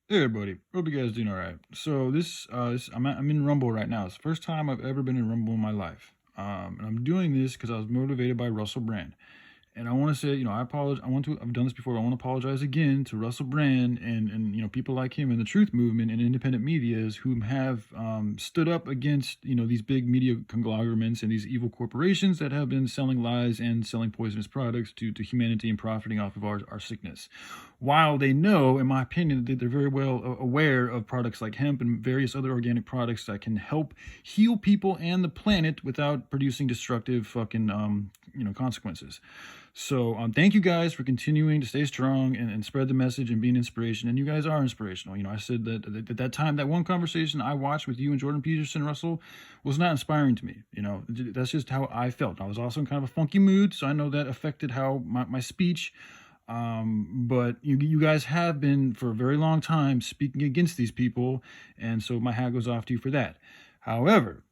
Hey everybody, hope you guys doing all right. So I'm in Rumble right now. It's the first time I've ever been in Rumble in my life, and I'm doing this because I was motivated by Russell Brand. And I want to say, I apologize. I've done this before. I want to apologize again to Russell Brand and people like him in the truth movement and independent medias who have stood up against, these big media conglomerates and these evil corporations that have been selling lies and selling poisonous products to humanity and profiting off of our sickness. While they know, in my opinion, that they're very well aware of products like hemp and various other organic products that can help heal people and the planet without producing destructive fucking consequences. So thank you guys for continuing to stay strong and spread the message and being inspiration. And you guys are inspirational. I said that at that time, that one conversation I watched with you and Jordan Peterson, Russell, was not inspiring to me. That's just how I felt. I was also in kind of a funky mood, so I know that affected how my speech. But you guys have been for a very long time speaking against these people, and so my hat goes off to you for that. However,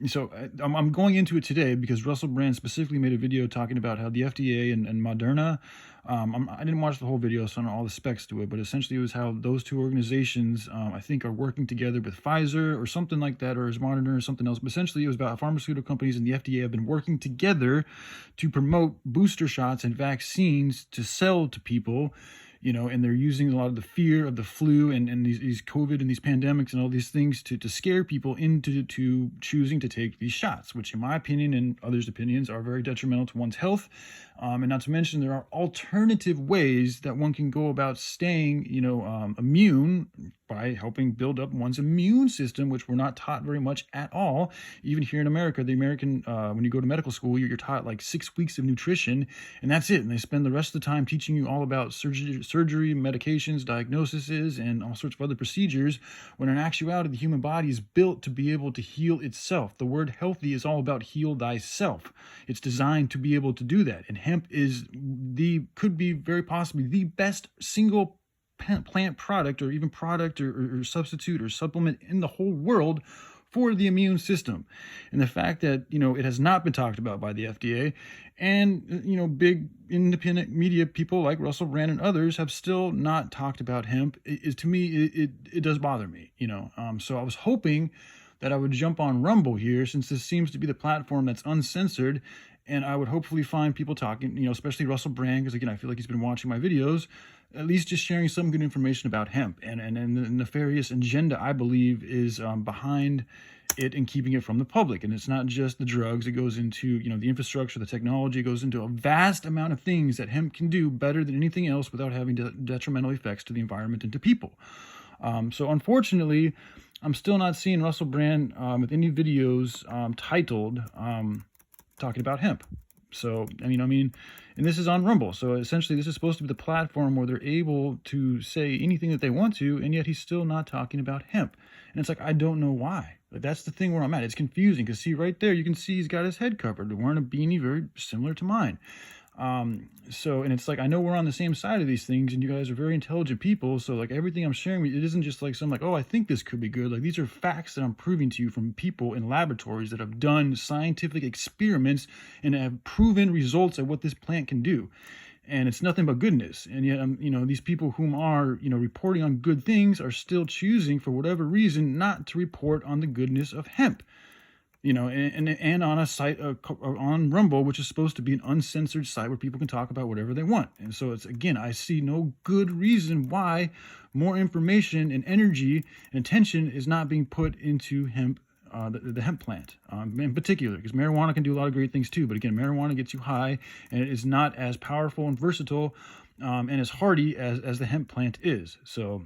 so I'm going into it today because Russell Brand specifically made a video talking about how the FDA and Moderna, I didn't watch the whole video, so I don't know all the specs to it, but essentially it was how those two organizations, I think, are working together with Pfizer or something like that, or is Moderna or something else. But essentially it was about how pharmaceutical companies and the FDA have been working together to promote booster shots and vaccines to sell to people, and they're using a lot of the fear of the flu and these COVID and these pandemics and all these things to scare people into choosing to take these shots, which in my opinion and others' opinions are very detrimental to one's health. And not to mention there are alternative ways that one can go about staying, immune by helping build up one's immune system, which we're not taught very much at all. Even here in America, the American, when you go to medical school, you're taught like 6 weeks of nutrition, and that's it. And they spend the rest of the time teaching you all about surgery, medications, diagnoses, and all sorts of other procedures, when in actuality, the human body is built to be able to heal itself. The word healthy is all about heal thyself. It's designed to be able to do that. And hemp could be very possibly the best single plant product or even product or substitute or supplement in the whole world for the immune system. And the fact that it has not been talked about by the FDA, and big independent media people like Russell Brand and others have still not talked about hemp, is to me it does bother me. So I was hoping that I would jump on Rumble here, since this seems to be the platform that's uncensored, and I would hopefully find people talking, especially Russell Brand, because again, I feel like he's been watching my videos, at least just sharing some good information about hemp and the nefarious agenda I believe is behind it and keeping it from the public. And it's not just the drugs; it goes into the infrastructure, the technology. It goes into a vast amount of things that hemp can do better than anything else without having detrimental effects to the environment and to people. So unfortunately, I'm still not seeing Russell Brand with any videos titled talking about hemp. So, and this is on Rumble. So essentially this is supposed to be the platform where they're able to say anything that they want to, and yet he's still not talking about hemp. And it's like, I don't know why. Like, that's the thing where I'm at. It's confusing because see right there, you can see he's got his head covered. They're wearing a beanie very similar to mine. And it's like, I know we're on the same side of these things and you guys are very intelligent people. So like everything I'm sharing, it isn't just like some like, oh, I think this could be good. Like these are facts that I'm proving to you from people in laboratories that have done scientific experiments and have proven results of what this plant can do. And it's nothing but goodness. And yet, these people whom are, reporting on good things are still choosing for whatever reason not to report on the goodness of hemp. And on a site on Rumble, which is supposed to be an uncensored site where people can talk about whatever they want. And so it's, again, I see no good reason why more information and energy and attention is not being put into hemp, the hemp plant in particular, because marijuana can do a lot of great things too. But again, marijuana gets you high, and it is not as powerful and versatile and as hardy as the hemp plant is. So.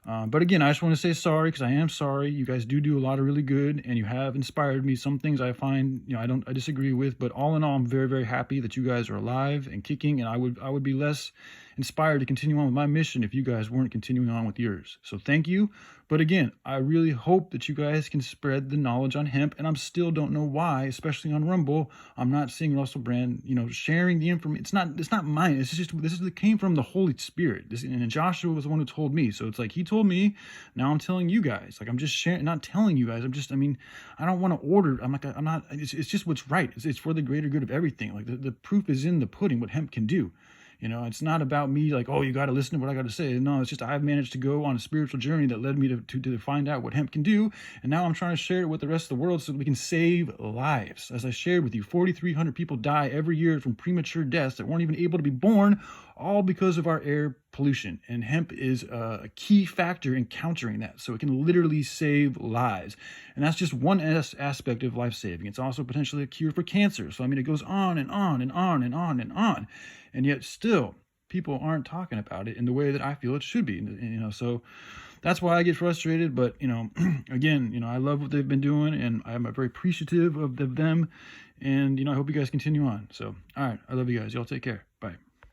But again, I just want to say sorry, because I am sorry. You guys do a lot of really good, and you have inspired me. Some things I find, I disagree with, but all in all, I'm very, very happy that you guys are alive and kicking, and I would be less inspired to continue on with my mission if you guys weren't continuing on with yours. So thank you. But again, I really hope that you guys can spread the knowledge on hemp, and I still don't know why, especially on Rumble, I'm not seeing Russell Brand, sharing the information. It's not mine. It came from the Holy Spirit. And Joshua was the one who told me. So it's like he told me. Now I'm telling you guys. Like I'm just sharing, not telling you guys. I don't want to order. I'm not. It's just what's right. It's for the greater good of everything. Like the proof is in the pudding. What hemp can do. You know, it's not about me like, oh, you got to listen to what I got to say. No, it's just I've managed to go on a spiritual journey that led me to find out what hemp can do. And now I'm trying to share it with the rest of the world so that we can save lives. As I shared with you, 4,300 people die every year from premature deaths that weren't even able to be born, all because of our air pollution. And hemp is a key factor in countering that. So it can literally save lives. And that's just one aspect of life saving. It's also potentially a cure for cancer. So, I mean, it goes on and on and on and on and on. And yet still, people aren't talking about it in the way that I feel it should be. You know, so that's why I get frustrated. But, you know, again, you know, I love what they've been doing, and I'm very appreciative of them. And, you know, I hope you guys continue on. So, all right, I love you guys. Y'all take care.